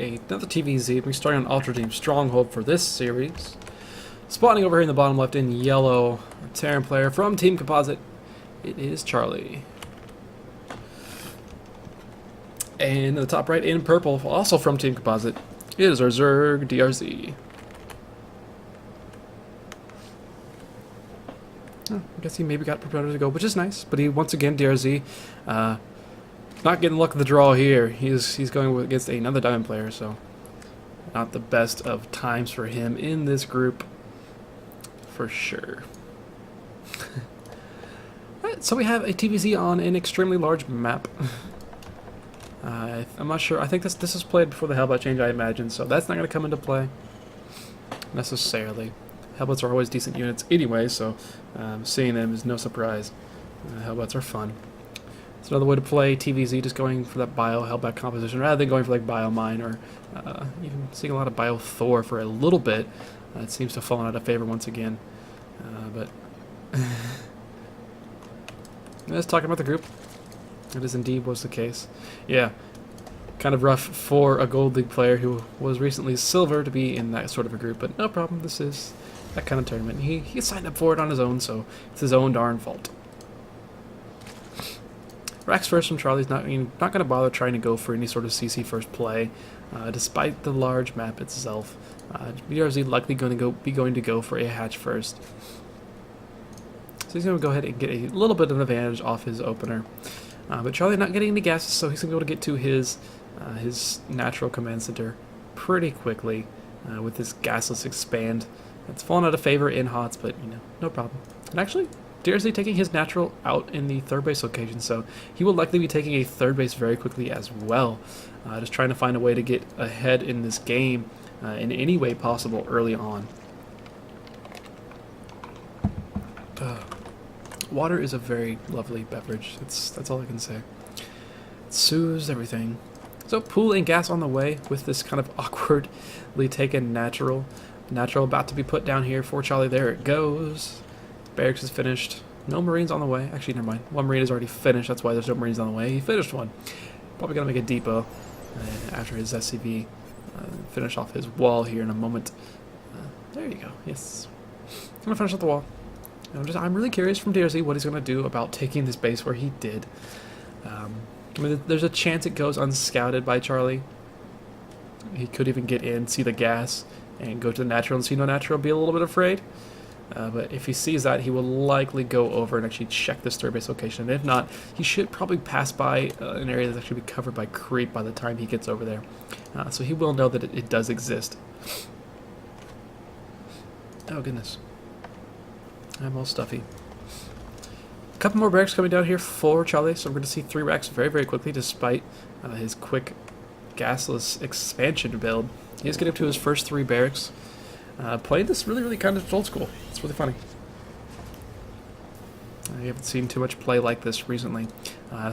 another TVZ. We're starting on Ultra Team Stronghold for this series. Spawning over here in the bottom left in yellow, a Terran player from Team Composite. It is Charlie. And in the top right in purple, also from Team Composite, it is our Zerg DRZ. Oh, I guess he maybe got prepared to go, which is nice. But he, once again, DRZ, not getting luck of the draw here. He's going against another Diamond player, so not the best of times for him in this group, for sure. Alright, so we have a TVZ on an extremely large map. I'm not sure. I think this is played before the Hellbot change, I imagine, so that's not going to come into play necessarily. Hellbots are always decent units anyway, so seeing them is no surprise. Hellbots are fun. It's another way to play TVZ, just going for that Bio Hellbat composition rather than going for like Bio Mine or even seeing a lot of Bio Thor for a little bit. It seems to have fallen out of favor once again. But let's talk about the group. It is indeed was the case. Yeah, kind of rough for a Gold League player who was recently silver to be in that sort of a group, but no problem. This is that kind of tournament. He signed up for it on his own, so it's his own darn fault. Rax first from Charlie's not going to bother trying to go for any sort of CC first play, despite the large map itself. DRZ likely going to go for a hatch first. So he's going to go ahead and get a little bit of an advantage off his opener. But Charlie not getting any gases, so he's going to be able to get to his natural command center pretty quickly with this gasless expand. It's fallen out of favor in HOTS, but you know, no problem. And actually, DRZ taking his natural out in the third base location, so he will likely be taking a third base very quickly as well. Just trying to find a way to get ahead in this game in any way possible early on. Water is a very lovely beverage. That's all I can say. It soothes everything. So pool and gas on the way with this kind of awkwardly taken natural. Natural about to be put down here for Charlie. There it goes. Barracks is finished. No Marines on the way. Actually, never mind. One Marine is already finished. That's why there's no Marines on the way. He finished one. Probably going to make a depot after his SCV. Finish off his wall here in a moment. There you go. Yes. Going to finish off the wall. I'm really curious from DRZ what he's going to do about taking this base where he did. I mean, there's a chance it goes unscouted by Charlie. He could even get in, see the gas, and go to the natural and see no natural, be a little bit afraid. But if he sees that, he will likely go over and actually check this third base location. And if not, he should probably pass by an area that's actually be covered by creep by the time he gets over there. So he will know that it does exist. Oh, goodness. I'm all stuffy. A couple more barracks coming down here for Charlie, so we're going to see 3 racks very, very quickly, despite his quick gasless expansion build. He's getting up to his first 3 barracks. Playing this really, really kind of old school. It's really funny. I haven't seen too much play like this recently.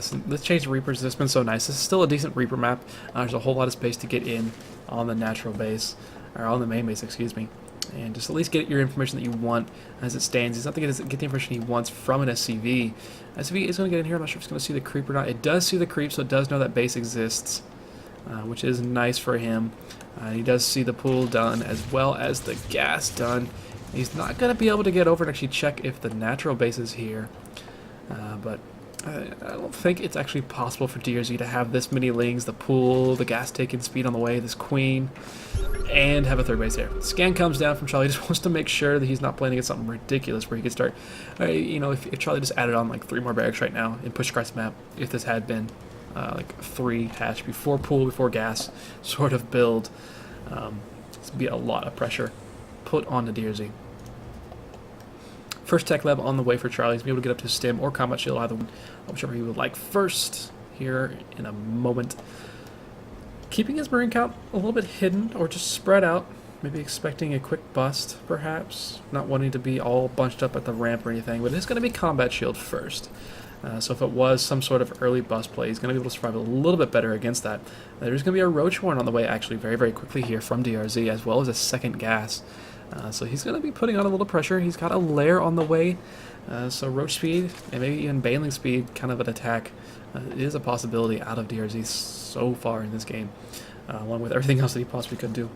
So let's change the Reapers. This has been so nice. This is still a decent Reaper map. There's a whole lot of space to get in on the natural base, or on the main base, excuse me. And just at least get your information that you want as it stands. He's not going to get the information he wants from an SCV. SCV is going to get in here. I'm not sure if it's going to see the creep or not. It does see the creep, so it does know that base exists, which is nice for him. He does see the pool done as well as the gas done. He's not going to be able to get over and actually check if the natural base is here. But I don't think it's actually possible for DRZ to have this many lings, the pool, the gas taking speed on the way, this queen, and have a third base there. Scan comes down from Charlie. He just wants to make sure that he's not playing against something ridiculous where he could start, you know, if Charlie just added on like 3 more barracks right now and pushed across the map, if this had been like 3 hatch before pool, before gas sort of build, this would be a lot of pressure put on the DRZ. First tech lab on the way for Charlie. He's going to be able to get up to stim or combat shield, either one, whichever he would like first here in a moment. Keeping his Marine count a little bit hidden or just spread out. Maybe expecting a quick bust, perhaps. Not wanting to be all bunched up at the ramp or anything, but it's going to be combat shield first. So if it was some sort of early bust play, he's going to be able to survive a little bit better against that. There's going to be a Roach Horn on the way actually very, very quickly here from DRZ, as well as a second gas. So he's going to be putting on a little pressure. He's got a lair on the way. So Roach speed and maybe even Baneling speed, kind of an attack, is a possibility out of DRZ so far in this game. along with everything else that he possibly could do.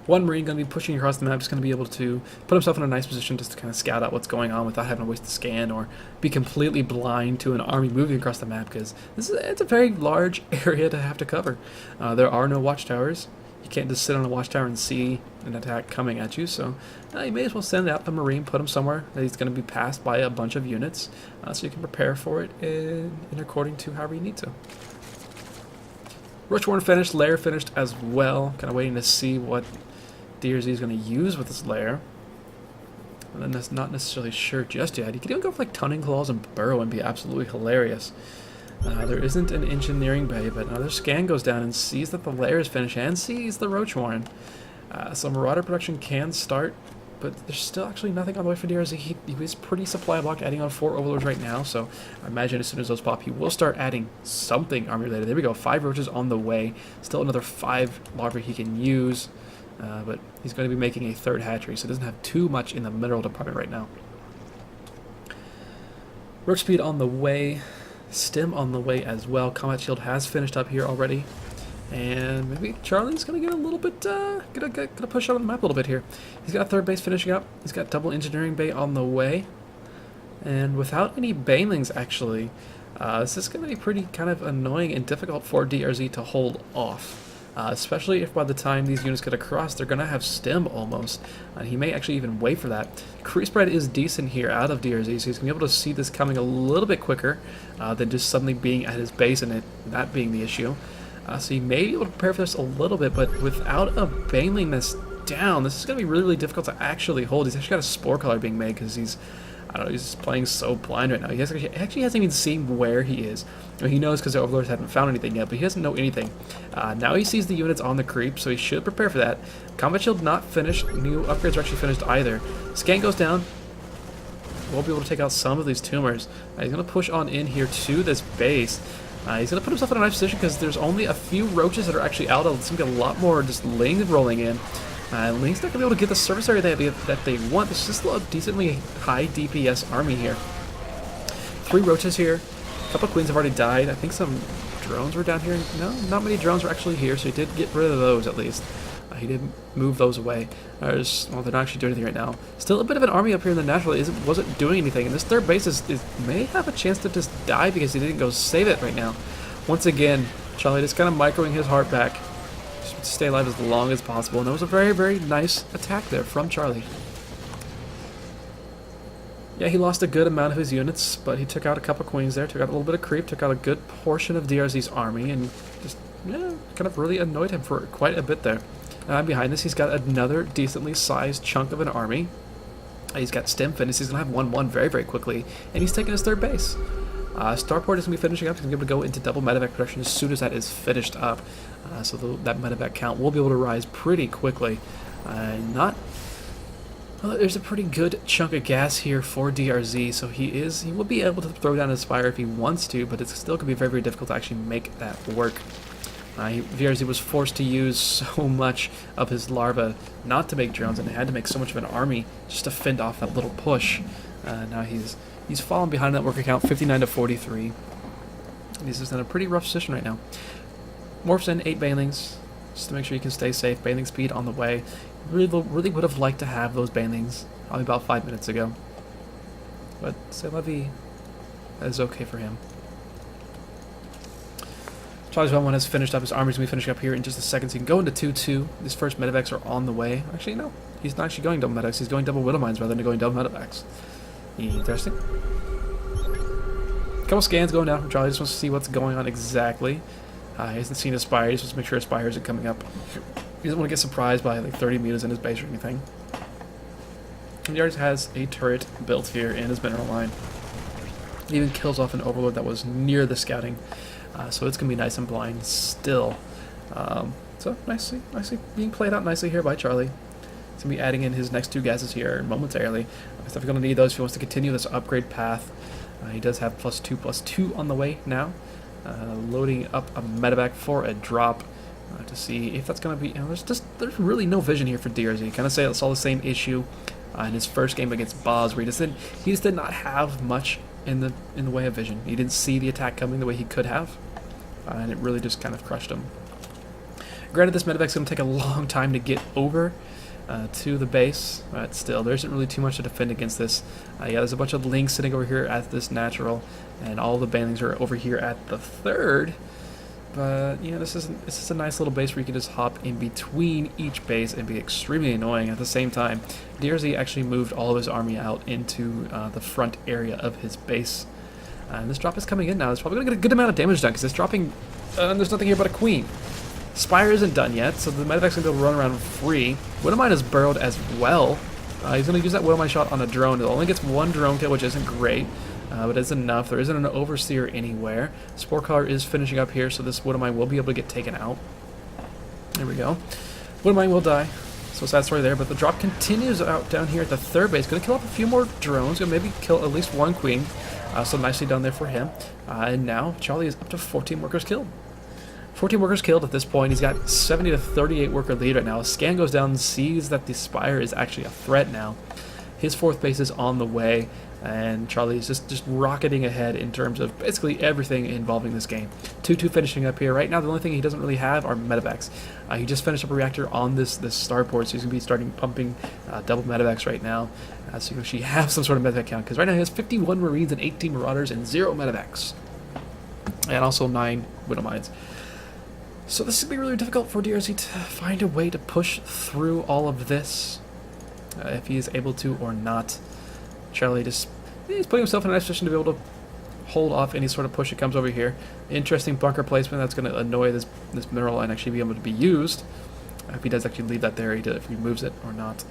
One Marine going to be pushing across the map, just going to be able to put himself in a nice position just to kind of scout out what's going on without having to waste the scan or be completely blind to an army moving across the map, because it's a very large area to have to cover. There are no watchtowers. You can't just sit on a watchtower and see an attack coming at you, so you may as well send out a Marine, put him somewhere that he's going to be passed by a bunch of units, so you can prepare for it in according to however you need to. Roach Warren finished, Lair finished as well, kind of waiting to see what DRZ is going to use with this lair. And then that's not necessarily sure just yet. He could even go for like Tunning Claws and Burrow and be absolutely hilarious. There isn't an engineering bay, but another scan goes down and sees that the lair is finished and sees the Roach Warren. So Marauder production can start, but there's still actually nothing on the way for DRZ. He is pretty supply blocked, adding on 4 Overlords right now, so I imagine as soon as those pop, he will start adding something army related. There we go, 5 Roaches on the way. Still another 5 larvae he can use. But he's going to be making a 3rd hatchery, so he doesn't have too much in the mineral department right now. Rook speed on the way, stim on the way as well. Combat shield has finished up here already, and maybe Charlie's going to get a little bit, gonna push out on the map a little bit here. He's got 3rd base finishing up. He's got double engineering bay on the way, and without any banelings actually, this is going to be pretty kind of annoying and difficult for DRZ to hold off. Especially if by the time these units get across, they're going to have stim almost. He may actually even wait for that. Crew spread is decent here out of DRZ, so he's going to be able to see this coming a little bit quicker than just suddenly being at his base and that being the issue. So he may be able to prepare for this a little bit, but without a baneling this down, this is going to be really, really difficult to actually hold. He's actually got a spore color being made because he's, I don't know, he's playing so blind right now. He actually hasn't even seen where he is. I mean, he knows because the Overlords haven't found anything yet, but he doesn't know anything. Now he sees the units on the creep, so he should prepare for that. Combat shield not finished. New upgrades are actually finished either. Scan goes down. Won't be able to take out some of these tumors. He's going to push on in here to this base. He's going to put himself in a nice position because there's only a few roaches that are actually out. It seems like a lot more just lings rolling in. Link's not going to be able to get the surface area that they want. This is a decently high DPS army here. 3 roaches here. A couple queens have already died. I think some drones were down here. No, not many drones were actually here, so he did get rid of those at least. He did move those away. Well, they're not actually doing anything right now. Still a bit of an army up here in the natural. It wasn't doing anything. And this 3rd base may have a chance to just die because he didn't go save it right now. Once again, Charlie just kind of microing his heart back. To stay alive as long as possible, and that was a very, very nice attack there from Charlie. Yeah, he lost a good amount of his units, but he took out a couple queens there, took out a little bit of creep, took out a good portion of DRZ's army, and just, yeah, kind of really annoyed him for quite a bit there. Behind this, he's got another decently sized chunk of an army. He's got stim finish. He's going to have 1-1 very, very quickly, and he's taking his 3rd base. Starport is going to be finishing up. He's going to be able to go into double medevac production as soon as that is finished up. So that medevac count will be able to rise pretty quickly. Well, there's a pretty good chunk of gas here for DRZ, so he will be able to throw down his fire if he wants to, but it's still going to be very, very difficult to actually make that work. DRZ was forced to use so much of his larva not to make drones, and they had to make so much of an army just to fend off that little push. Now he's fallen behind that worker count, 59 to 43. He's just in a pretty rough position right now. Morphs in 8 banelings, just to make sure you can stay safe. Baneling speed on the way. Really would have liked to have those banelings probably about 5 minutes ago. But c'est la vie. That is okay for him. Charlie's 1-1 has finished up. His army's going to be finishing up here in just a second, so he can go into 2-2. His first medevacs are on the way. Actually, no. He's not actually going double medevacs. He's going double Widowmines rather than going double medevacs. Interesting. Couple scans going down from Charlie. Just wants to see what's going on exactly. He hasn't seen his spire. He just wants to make sure his spire isn't coming up. He doesn't want to get surprised by like 30 meters in his base or anything. And he already has a turret built here in his mineral line. He even kills off an overlord that was near the scouting. So it's going to be nice and blind still. So nicely being played out nicely here by Charlie. He's going to be adding in his next 2 gases here momentarily. He's definitely going to need those if he wants to continue this upgrade path. He does have +2/+2 on the way now. Loading up a medevac for a drop to see if that's going to be... there's really no vision here for DRZ. Kind of saw the same issue in his first game against Boz, where he just did not have much in the way of vision. He didn't see the attack coming the way he could have. and it really just kind of crushed him. Granted, this medevac's going to take a long time to get over to the base, but still, there isn't really too much to defend against this. Yeah, there's a bunch of links sitting over here at this natural, and all the banelings are over here at the third. But yeah, this is a nice little base where you can just hop in between each base and be extremely annoying at the same time. DRZ actually moved all of his army out into the front area of his base. And this drop is coming in now. It's probably going to get a good amount of damage done because it's dropping, there's nothing here but a queen. Spire isn't done yet, so the medevac's going to be able to run around free. Widowmine is burrowed as well. He's going to use that Widowmine shot on a drone. It only gets one drone kill, which isn't great. But it's enough. There isn't an Overseer anywhere. Spore Collar is finishing up here, so this Widowmine will be able to get taken out. There we go. Widowmine will die. So sad story there, but the drop continues out down here at the third base. Going to kill off a few more drones. Going to maybe kill at least one queen. So nicely done there for him. And now Charlie is up to 14 workers killed. 14 workers killed at this point. He's got 70 to 38 worker lead right now. A scan goes down and sees that the Spire is actually a threat now. His fourth base is on the way, and Charlie is just rocketing ahead in terms of basically everything involving this game. 2-2 finishing up here. Right now, the only thing he doesn't really have are medevacs. He just finished up a reactor on this starport, so he's going to be starting pumping double medevacs right now. So you can actually have some sort of medevac count, because right now he has 51 Marines and 18 Marauders and 0 medevacs. And also 9 Widowmines. So this is going to be really difficult for DRZ to find a way to push through all of this. If he is able to or not. Charlie he's putting himself in a nice position to be able to hold off any sort of push that comes over here. Interesting bunker placement that's going to annoy this mineral and actually be able to be used. If he does actually leave that there, if he moves it or not.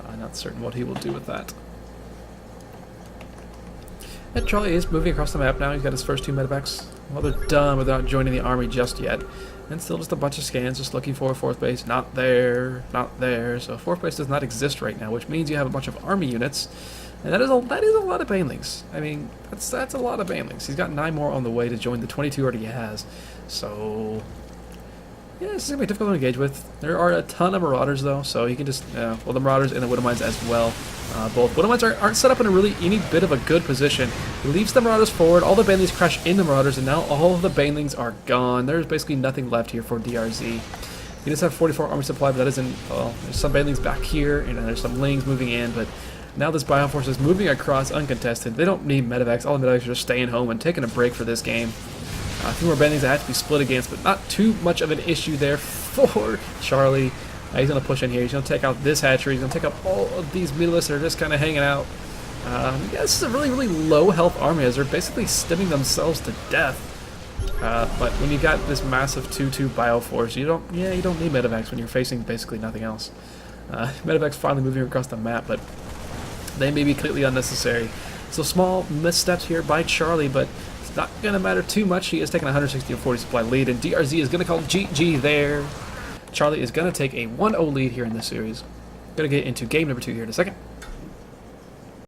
I'm not certain what he will do with that. And Charlie is moving across the map now. He's got his first 2 medevacs. Well, they're done without joining the army just yet. And still just a bunch of scans, just looking for a fourth base. Not there, not there. So fourth base does not exist right now, which means you have a bunch of army units. And that is a lot of banelings. I mean, that's a lot of banelings. He's got 9 more on the way to join the 22 already has. So yeah, this is going to be difficult to engage with. There are a ton of Marauders, though, so you can just, well, the Marauders and the Widowmines as well. Both Widowmines aren't set up in a really any bit of a good position. He leaves the Marauders forward, all the Banelings crash into Marauders, and now all of the Banelings are gone. There's basically nothing left here for DRZ. He does have 44 army supply, but that isn't, well, there's some Banelings back here, and there's some Lings moving in, but now this Bioforce is moving across uncontested. They don't need medevacs. All the medevacs are just staying home and taking a break for this game. A few more Banelings that have to be split against, but not too much of an issue there for Charlie. He's going to push in here. He's going to take out this hatchery. He's going to take out all of these Mutalisks that are just kind of hanging out. Yeah, this is a really, really low health army as they're basically stimming themselves to death. But when you got this massive 2-2 Bioforce, you don't need medevacs when you're facing basically nothing else. Medevacs finally moving across the map, but they may be completely unnecessary. So small missteps here by Charlie, but it's not going to matter too much. He is taking a 160 to 40 supply lead, and DRZ is going to call GG there. Charlie is going to take a 1-0 lead here in this series. Going to get into game number 2 here in a second.